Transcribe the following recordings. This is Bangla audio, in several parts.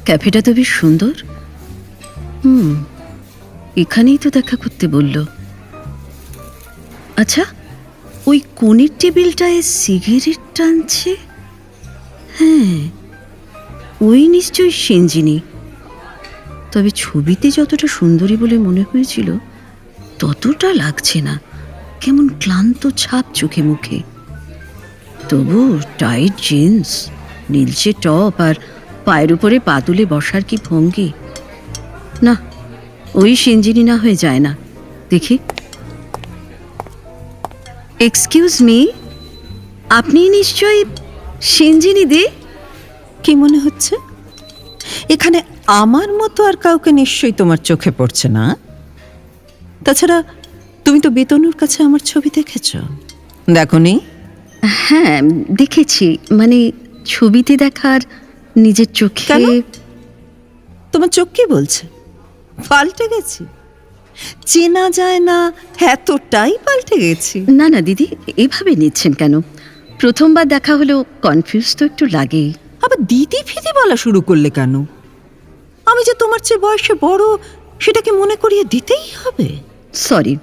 ক্যাফেটা তো বেশ সুন্দর। এখানেই তো দেখা করতে বলল। আচ্ছা, ওই কোণের টেবিলটায় সিগারেট টানছে। হ্যাঁ, ওই নিশ্চয়ই সেনজিনি। তবে ছবিতে যতটা সুন্দরী বলে মনে হয়েছিল ততটা লাগছে না, কেমন ক্লান্ত ছাপ চোখে মুখে। তবু টাইট জিন্স, নীলচে টপ আর পায়ের উপরে পা তুলে বসার কি ভঙ্গি! না, ওই সেনজিনি না হয়ে যায় না। দেখি। এক্সকিউজ মি, আপনি নিশ্চয়ই সেনজিনি দে? কি মনে হচ্ছে? এখানে আমার মতো আর কাউকে নিশ্চয়ই তোমার চোখে পড়ছে না। তাছাড়া তুমি তো বেতনুর কাছে আমার ছবি দেখেছ, দেখোনি? হ্যাঁ, দেখেছি। মানে ছবিতে দেখার নিজের চোখে। কেন? তোমার চোখ কি বলছে? পাল্টে গেছি? চেনা যায় না এতটাই পাল্টে গেছি? না না দিদি, এভাবে নিচ্ছেন কেন? প্রথমবার দেখা হলেও কনফিউজ তো একটু লাগেই। আবার দিদি ফিদি বলা শুরু করলে কেন? আমি যে তোমার চেয়ে বয়সে বড় সেটাকে মনে করিয়ে দিতেই হবে। সরি,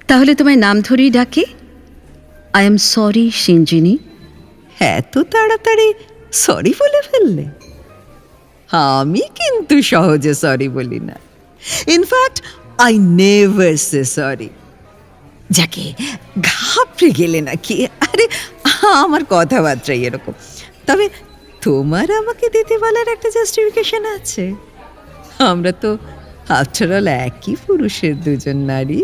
তাহলে তোমায় নাম ধরেই ডাকে। I am sorry Senjini. এত তাড়াতাড়ি সরি বলে ফেললে? আমি কিন্তু সহজে সরি বলি না। In fact I never say sorry. যাকে ঘাবড়ে গেলে নাকি? আরে আমার কথাবার্তাই এরকম। তবে তোমার আমাকে দিতে বলার একটা জাস্টিফিকেশন আছে। আমরা তো আফটার অল একই পুরুষের দুজন নারী।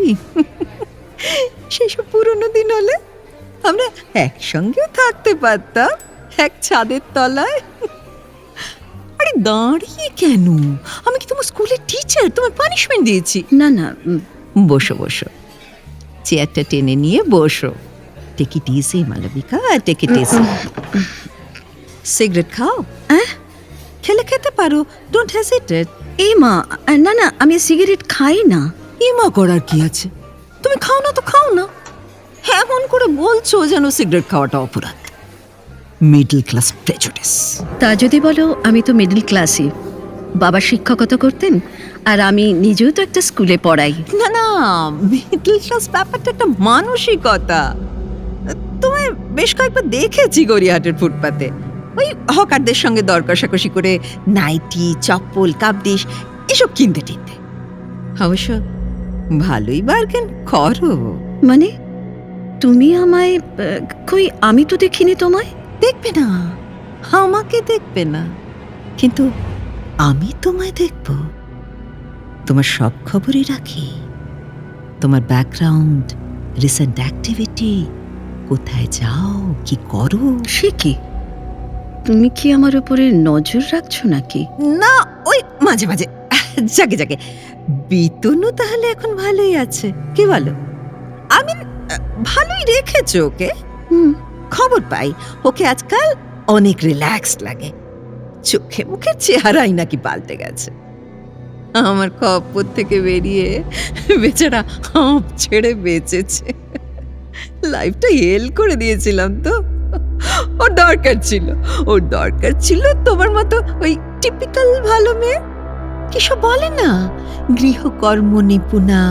সেসব পুরনো দিন হলে আমরা একসঙ্গেও থাকতে পারতাম এক ছাদের তলায়। আরে দাঁড়িয়ে কেন? আমি কি তোমার স্কুলের টিচার? তোমার পানিশমেন্ট দিয়েছি? না না, বসো বসো, চেয়ারটা টেনে নিয়ে বসো। Take it easy Malavika, take it easy. Cigarette খাও? খেলে খেতে পারো, ডোন্ট হেজিটেট। এই মা, না না, আমি সিগারেট খাই না। ইমা করার কি আছে? তুমি খাও না তো খাও না। এমন করে বলছো যেন সিগারেট খাওয়াটা অপরাধ। Middle class prejudice. তা যদি বলো, আমি তো মিডল ক্লাসই। বাবা শিক্ষকতা করতেন, আর আমি নিজেও তো একটা স্কুলে পড়াই। না না, মিডল ক্লাস ব্যাপারটা একটা মানসিকতা। তোমায় বেশ কয়েকবার দেখেছি গড়িয়াহাটের ফুটপাতে ওই হকারদের সঙ্গে দর কষাকষি করে নাইটি, চপ্পল, কাপডিশ এসব কিনতে টিনতে। অবশ্য ভালোই বার্গেন করো। মানে তুমি আমায় কই, আমি তো দেখিনি তোমায়। দেখবে না, আমাকে দেখবে না, কিন্তু আমি তোমায় দেখব। তোমার সব খবরই রাখি। তোমার ব্যাকগ্রাউন্ড, রিসেন্ট অ্যাক্টিভিটি, কোথায় যাও, কি করো। সে কি, তুমি কি আমার উপরে নজর রাখছো নাকি? না, ওই মাঝে মাঝে। যাকে যাকে, বিতনু তাহলে এখন ভালোই আছে, কি বলো? আমি ভালোই রেখেছো ওকে। খবর পাই ওকে আজকাল অনেক রিল্যাক্সড লাগে। চোখে মুখের চেহারাই নাকি পাল্টে গেছে। আমার খপ্পর থেকে বেরিয়ে বেচারা হাঁপ ছেড়ে বেঁচেছে। লাইফটা হেল করে দিয়েছিলাম তো। ওর দরকার ছিল তোমার মতো ওই টিপিক্যাল ভালো মেয়ে। কিসব বলে না, গৃহকর্ম নিপুণা,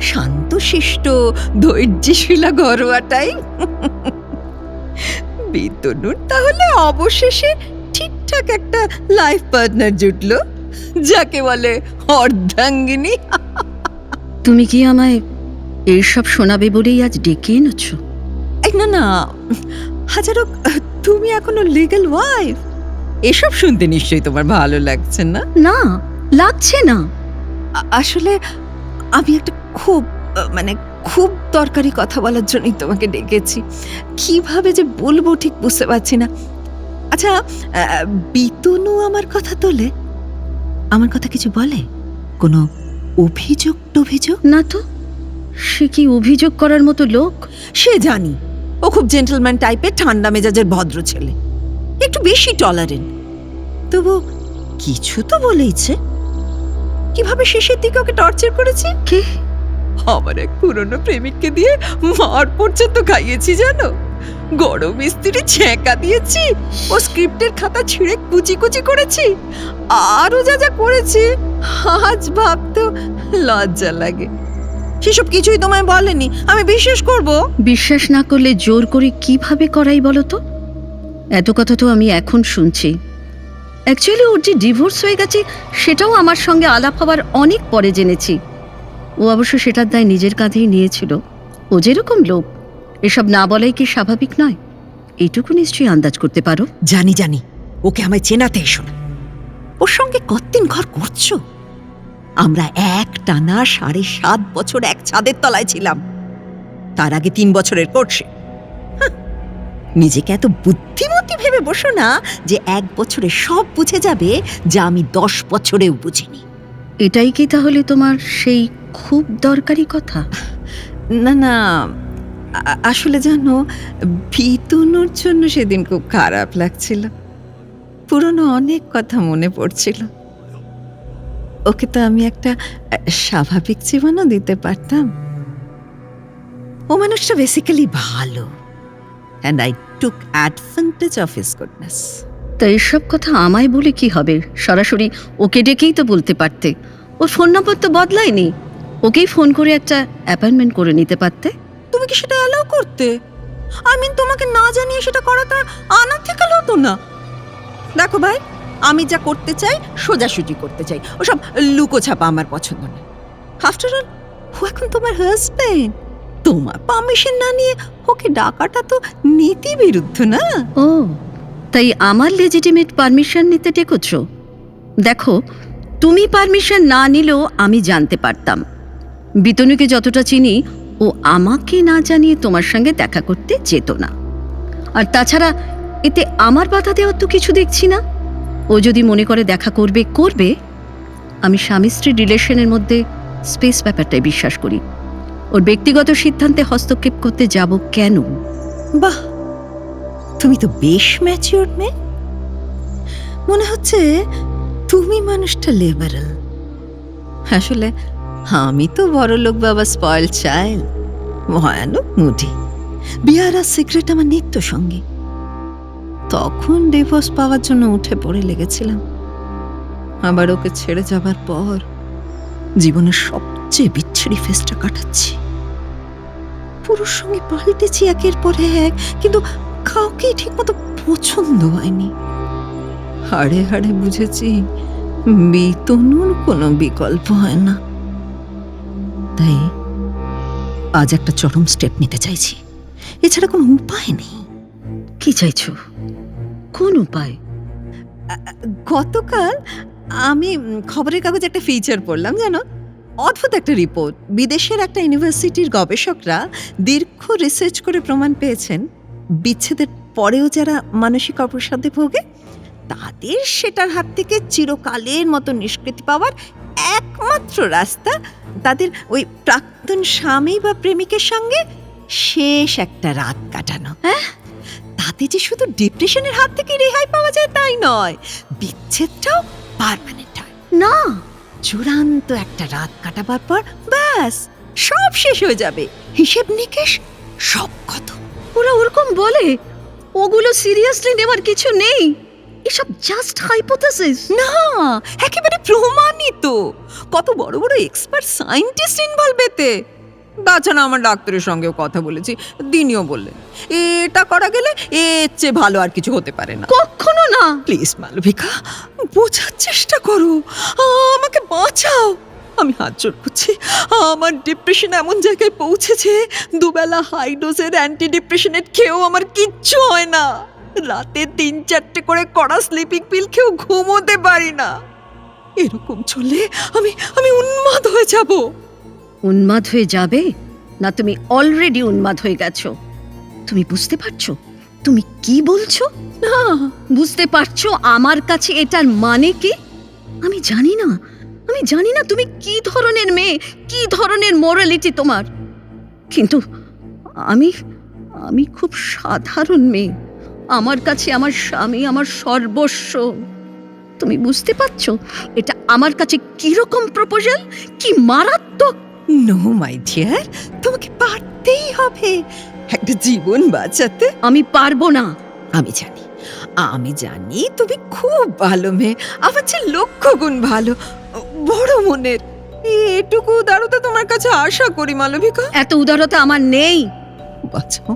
শান্তশিষ্ট, ধৈর্যশীলা ঘরোয়াটাই। বিতনুর তাহলে অবশেষে ঠিকঠাক একটা লাইফ পার্টনার জুটলো, যাকে বলে অর্ধাঙ্গিনী। তুমি কি আমায় এইসব শোনাবে বলেই আজ ডেকে এনেছো? না না, হাজারো, তুমি এখনো লিগ্যাল ওয়াইফ। এসব শুনতে নিশ্চয়ই তোমার ভালো লাগছে না? না, লাগছে না। আসলে আমি একটা খুব দরকারি কথা বলার জন্যই তোমাকে ডেকেছি। কিভাবে যে বলবো ঠিক বুঝতে পারছি না। আচ্ছা, বিতনু আমার কথা তোলে? আমার কথা কিছু বলে? কোনো অভিযোগ টভিযোগ? না তো, সে কি অভিযোগ করার মতো লোক? সে জানি, ও খুব জেন্টলম্যান টাইপের, ঠান্ডা মেজাজের ভদ্র ছেলে, একটু বেশি টলারেন্ট। তবু কিছু তো বলেইছে। কিভাবে শেষের দিকে ওকে টর্চার করেছে? কে? আমার এক পুরনো প্রেমিককে দিয়ে মার পর্যন্ত খাইয়েছি জানো। গরম মিস্ত্রি ছ্যাঁকা দিয়েছি, ও স্ক্রিপ্টের খাতা ছিঁড়ে কুচি কুচি করেছি, আরো যা যা করেছি আজ ভাবতে লজ্জা লাগে। সেসব কিছুই তোমায় বলেনি, আমি বিশ্বাস করব? বিশ্বাস না করলে জোর করে কিভাবে করাই বলো তো? এত কথা তো আমি এখন শুনছি। অ্যাকচুয়ালি ওর যে ডিভোর্স হয়ে গেছে সেটাও আমার সঙ্গে আলাপ হওয়ার অনেক পরে জেনেছি। ও অবশ্য সেটার দায় নিজের কাঁধেই নিয়েছিল। ও যেরকম লোক, এসব না বলাই কি স্বাভাবিক নয়? এইটুকু নিশ্চয়ই আন্দাজ করতে পারো। জানি জানি, ওকে আমায় চেনাতে এসো না। ওর সঙ্গে কতদিন ঘর করছো? আমরা এক টানা 7.5 বছর এক ছাদের তলায় ছিলাম, তার আগে 3 বছরের কোর্সে। নিজেকে এত বুদ্ধিমতী ভেবে বসো না যে 1 বছরে সব বুঝে যাবে যা আমি 10 বছরেও বুঝিনি। এটাই কি তাহলে তোমার সেই খুব দরকারি কথা? না না, আসলে জানো, বিতনুর জন্য সেদিন খুব খারাপ লাগছিল। পুরনো অনেক কথা মনে পড়ছিল। ওকে তো আমি একটা স্বাভাবিক জীবনও দিতে পারতাম। ও মানুষটা বেসিক্যালি ভালো, and I took advantage of his goodness. তা এসব কথা আমায় বলে কি হবে? সরাসরি ওকে ডেকেই তো বলতে পারতে। ওর ফোন নম্বর তো বদলায়নি, ওকেই ফোন করে একটা অ্যাপয়েন্টমেন্ট করে নিতে পারতে। তুমি কি সেটা অ্যালাউ করতে? আমি তোমাকে না জানিয়ে সেটা করাটা আনএথিক্যাল হতো না? দেখো ভাই, আমি যা করতে চাই সোজাসুজি করতে চাই, ওসব লুকোছাপা আমার পছন্দ না। আফটার অল, ও এখন তোমার হাজবেন্ড। তোমার পারমিশন না নিয়ে ওকে ডাকাটা তো নীতি বিরুদ্ধ, না? ও, তাই আমার লেজিটিমেট পারমিশন নিতে ডেকেছ? দেখো, তুমি পারমিশন না নিলেও আমি জানতে পারতাম। বিতনুকে যতটা চিনি, ও আমাকে না জানিয়ে তোমার সঙ্গে দেখা করতে যেত না। আর তাছাড়া এতে আমার বাধা দেওয়ার তো কিছু দেখছি না। ও যদি মনে করে দেখা করবে করবে। আমি স্বামী স্ত্রী রিলেশনের মধ্যে স্পেস ব্যাপারটাই বিশ্বাস করি। ওর ব্যক্তিগত সিদ্ধান্তে হস্তক্ষেপ করতে যাব কেন? বাহ, তুমি তো বেশ ম্যাচিওর মেয়ে। মনে হচ্ছে তুমি মানুষটা লিবারাল। আসলে আমি তো বড়লোক বাবা স্পয়েল চাইল্ড, ভয়ানক মুডি। বিয়ার আর সিগারেট আমার নিত্য সঙ্গী। তখন ডিভোর্স পাওয়ার জন্য উঠে পড়ে লেগেছিলাম। আবার ওকে ছেড়ে যাবার পর জীবনের সবচেয়ে বিচ্ছিরি ফেসটা কাটাচ্ছি। পুরুষ সঙ্গে পাল্টেছি একের পর এক, কিন্তু কাউকেই ঠিকমতো পছন্দ হয়নি। হাড়ে হাড়ে বুঝেছি বিতনুর কোনো বিকল্প হয় না। তাই আজ একটা চরম স্টেপ নিতে চাইছি, এছাড়া কোনো উপায় নেই। কি চাইছো? কোন উপায়? গতকাল আমি খবরের কাগজে একটা ফিচার পড়লাম, জানো, অদ্ভুত একটা রিপোর্ট। বিদেশের একটা ইউনিভার্সিটির গবেষকরা দীর্ঘ রিসার্চ করে প্রমাণ পেয়েছেন বিচ্ছেদের পরেও যারা মানসিক অবসাদে ভোগে, তাদের সেটার হাত থেকে চিরকালের মতো নিষ্কৃতি পাওয়ার একমাত্র রাস্তা তাদের ওই প্রাক্তন স্বামী বা প্রেমিকের সঙ্গে শেষ একটা রাত কাটানো। তাতে যে শুধু ডিপ্রেশনের হাত থেকে রেহাই পাওয়া যায় তাই নয়, বিচ্ছেদটাও পার্মানেন্ট হয় না। চূড়ান্ত একটা রাত কাটাবার পর ব্যাস সব শেষ হয়ে যাবে, হিসেব নিকেশ সব কত। ওরা ওরকম বলে? ওগুলো সিরিয়াসলি নেওয়ার কিছু নেই, এসব জাস্ট হাইপোথেসিস। না, একেবারে প্রমাণিত। কত বড় বড় এক্সপার্ট সায়েন্টিস্ট ইনভলভ এতে। তাছাড়া আমার ডাক্তারের সঙ্গেও কথা বলেছি, তিনিও বললেন এটা করা গেলে এর চেয়ে ভালো আর কিছু হতে পারে না। কখনো না। প্লিজ মালবিকা, বোঝার চেষ্টা করো, আমাকে বাঁচাও। আমি হাত জোড় করছি, আমার ডিপ্রেশন এমন জায়গায় পৌঁছেছে, দুবেলা হাই ডোজের অ্যান্টি ডিপ্রেশনেট খেয়েও আমার কিচ্ছু হয় না। রাতে 3-4টে করে কড়া স্লিপিং পিল খেয়েও ঘুমোতে পারি না। এরকম চললে আমি উন্মাদ হয়ে যাব। উন্মাদ হয়ে যাবে না? তুমি অলরেডি উন্মাদ হয়ে গেছো। তুমি বুঝতে পারছো তুমি কি বলছো? না, বুঝতে পারছো আমার কাছে এটার মানে কি? আমি জানি না তুমি কি ধরনের মেয়ে, কি ধরনের মোরালিটি তোমার। কিন্তু আমি খুব সাধারণ মেয়ে। আমার কাছে আমার স্বামী আমার সর্বস্ব। তুমি বুঝতে পারছো এটা আমার কাছে কিরকম প্রপোজাল, কি মারাত্মক? নো মাই ডিয়ার, তোমাকে পারতেই হবে। একটা জীবন বাঁচাতে। আমি পারবো না। আমি জানি তুমি খুব ভালো মেয়ে, আমার চেয়ে লক্ষ গুণ ভালো, বড় মনের। এটুকু উদারতা তোমার কাছে আশা করি মালবিকা। এত উদারতা আমার নেই। বাঁচাও,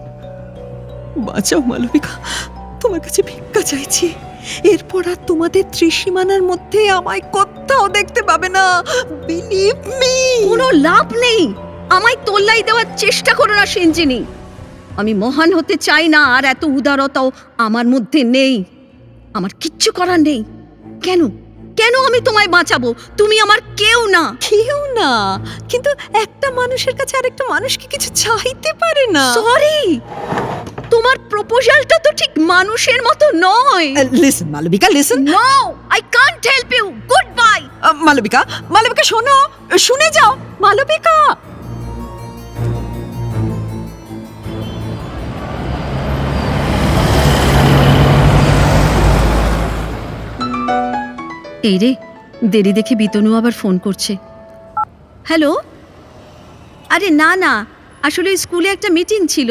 বাঁচাও মালবিকা, তোমার কাছে ভিক্ষা চাইছি। এরপর আর তোমাদের ত্রিসীমানার মধ্যে আমায় কোথাও দেখতে পাবে না, বিলিভ মি। কোনো লাভ নেই, আমায় তোল্লাই দেওয়ার চেষ্টা করো না সেনজিনি। আমি মহান হতে চাই না, আর এত উদারতাও আমার মধ্যে নেই। আমার কিচ্ছু করার নেই। কেন কেন আমি তোমায় বাঁচাবো? তুমি আমার কেউ না। কেউ না, কিন্তু একটা মানুষের কাছে আরেকটা মানুষকে কিছু চাইতে পারে না। সরি, তোমার প্রপোজালটা তো ঠিক মানুষের মতো নয়। Listen Malavika, listen. No, I can't help you. Good bye. Malavika, Malavika শোনো, শুনে যাও মালবিকা। এই রে, দেরি দেখে বিতনু আবার ফোন করছে। হ্যালো। আরে না না, আসলে স্কুলে একটা মিটিং ছিল,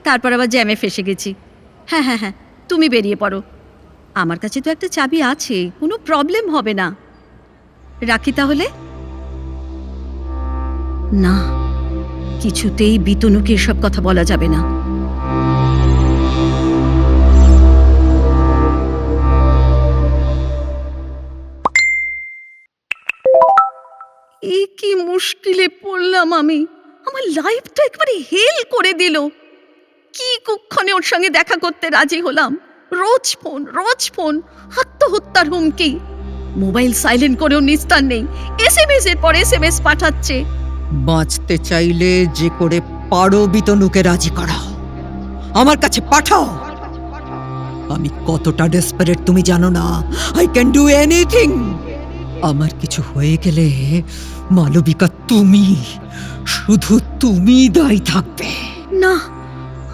তারপর আবার জ্যামে ফেসে গেছি। হ্যাঁ হ্যাঁ হ্যাঁ, তুমি বেরিয়ে পড়ো। আমার কাছে তো একটা চাবি আছে, কোনো প্রবলেম হবে না। রাখি তাহলে। না, কিছুতেই বিতনুকে এসব কথা বলা যাবে না। কি মুশকিলে পড়লাম আমি। আমার লাইফটা একবারে হেল করে দিল। কি কুক্ষণে ওর সঙ্গে দেখা করতে রাজি হলাম। রোজ ফোন, আত্মহত্যার হুমকি। মোবাইল সাইলেন্ট করেও নিস্তার নেই, এসএমএস এর পর এসএমএস পাঠাচ্ছে। বাঁচতে চাইলে যে করে পারো বিতনুকে রাজি করাও, আমার কাছে পাঠাও। আমি কতটা ডেসপারেট তুমি জানো না। I can do anything. আমার কিছু হয়ে গেলে মালবিকা, তুমি, শুধু তুমি দায়ী থাকবে। না,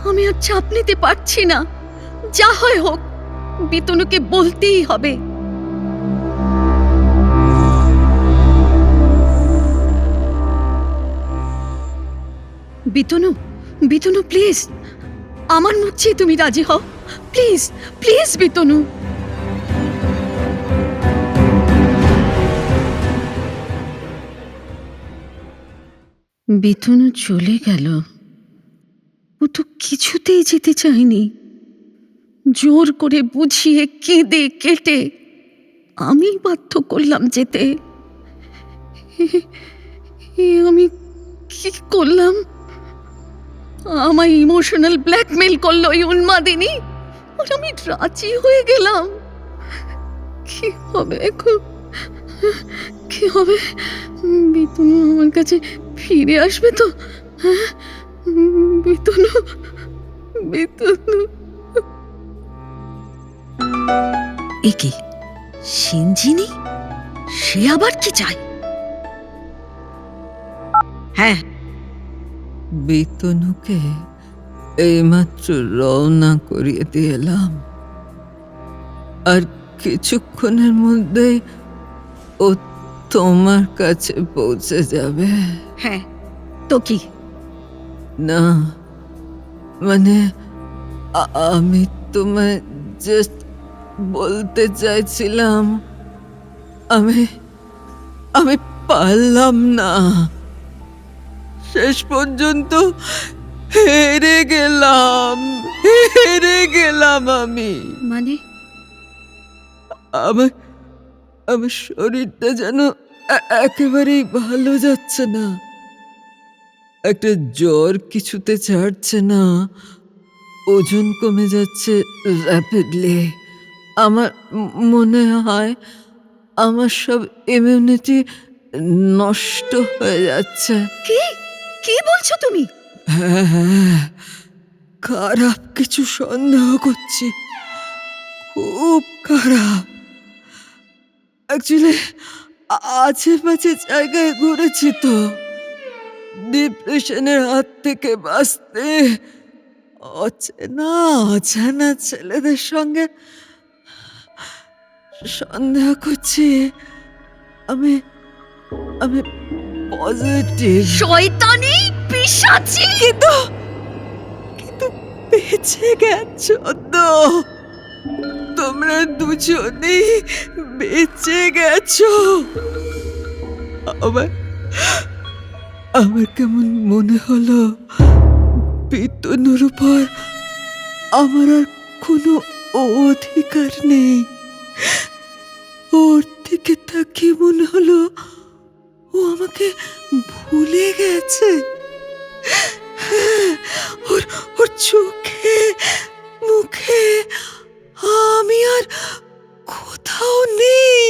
আমি আর চাপ নিতে পারছি না। যা হয় হোক, বিতনুকে বলতেই হবে। বিতনু, বিতনু প্লিজ, আমার মুখ চেয়ে তুমি রাজি হও। Please please Bitanu. বিতনু চলে গেল। ও তো কিছুতেই যেতে চায়নি। জোর করে বুঝিয়ে কেঁদে কেটে আমি বাধ্য করলাম যেতে। আমি কি করলাম? আমায় ইমোশনাল ব্ল্যাকমেল করলো এই উন্মাদিনী, আর আমি রাজি হয়ে গেলাম। কি হবে এখন? কি হবে? বিতনু আমার কাছে ফিরে আসবে তো? বিতনু, বিতনু। এ কি সেনজিনি? সে আবার কি চায়? হ্যাঁ, বিতনুকে এইমাত্র রওনা করিয়ে দিয়ে এলাম, আর কিছুক্ষণের মধ্যেই ও তোমার কাছে পৌঁছে যাবে। হ্যাঁ তো কি? না মানে আমি তোমায় জাস্ট বলতে চাইছিলাম, আমি পারলাম না। শেষ পর্যন্ত হেরে গেলাম আমি। মানে আমার শরীরটা যেন একেবারেই ভালো যাচ্ছে না। একটা জ্বর কিছুতে ছাড়ছে না, ওজন কমে যাচ্ছে র্যাপিডলি। আমার মনে হয় আমার সব ইমিউনিটি নষ্ট হয়ে যাচ্ছে। কি কি বলছো তুমি? হ্যাঁ, খারাপ কিছু সন্দেহ করছি, খুব খারাপ। অ্যাকচুয়ালি আশেপাশে জায়গায় ঘুরেছি তো, ডিপ্রেশনের হাত থেকে বাঁচতে অজানা ছেলেদের সঙ্গে সন্দেহ করছি আমি পজিটিভ। শয়তানি, পিশাচি। কিন্তু বেঁচে গেছো তো, তোমরা দুজনেই বেঁচে গেছো। আমার আমার কেমন মনে হলো বিতনুর উপর আমার আর কোনো অধিকার নেই। ওর দিকে তাকিয়ে মনে হলো ও আমাকে ভুলে গেছে। ওর ওর চোখে মুখে আমি আর কোথাও নেই।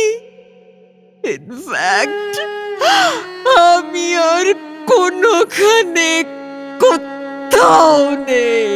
ইনফ্যাক্ট আমি আর কোনোখানে কোথাও নেই।